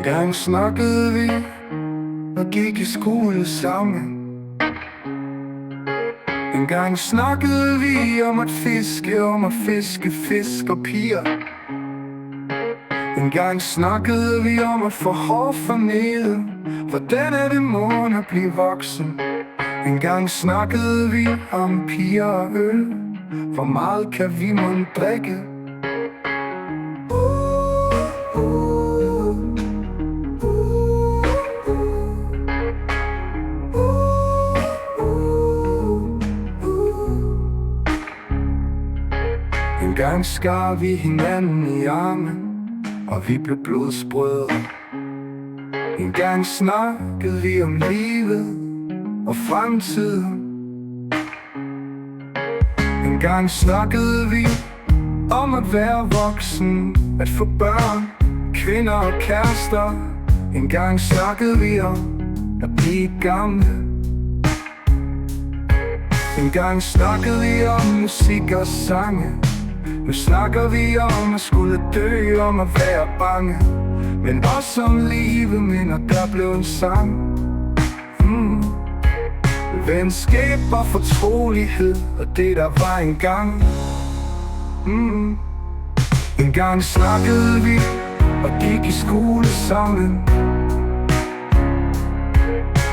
Engang snakkede vi og gik i skole sammen. Engang snakkede vi om at fiske fisk og piger. Engang snakkede vi om at få hår for nede. Hvordan er det morgen at blive voksen? Engang snakkede vi om piger og øl. Hvor meget kan vi mon drikke? Engang skar vi hinanden i armen, og vi blev blodsbrødre. Engang snakkede vi om livet og fremtiden. Engang snakkede vi om at være voksen, at få børn, kvinder og kærester. Engang snakkede vi om at blive gamle. Engang snakkede vi om musik og sange. Nu snakker vi om at skulle dø, om at være bange, men også om livet, minder der blev en sang. Venskab og fortrolighed, og det der var engang. Engang snakkede vi og gik i skole sammen.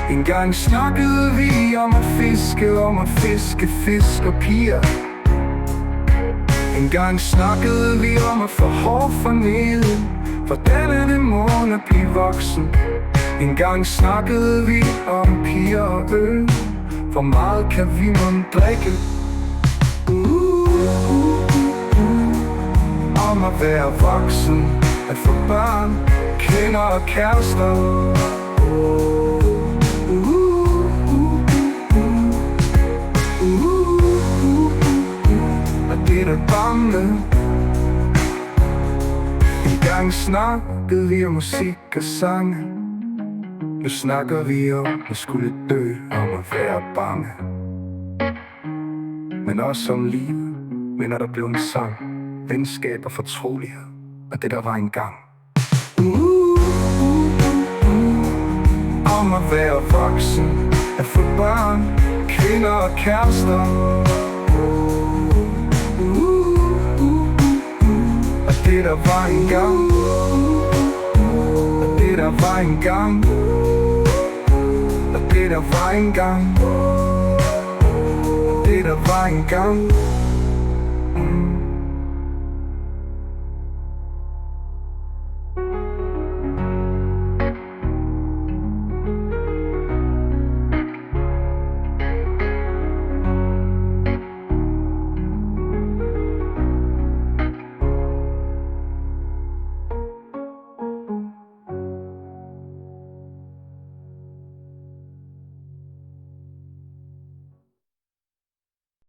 Engang snakkede vi om at fiske fisk og piger. Engang snakkede vi om at få hår for nede. Hvordan er det morgen at blive voksen? Engang snakkede vi om piger og øl. Hvor meget kan vi mon drikke? Om at være voksen, at få børn, kvinder og kærester. Og det der bange. Engang snakkede vi om musik og sange. Nu snakker vi om at skulle dø, om at være bange, men også om livet, minder der blev en sang. Venskab og fortrolighed, og det der var engang. Om at være voksen, at få børn, kvinder og kærester. Og det der var engang. Og det der var engang. Og det der var engang. Og det der var engang.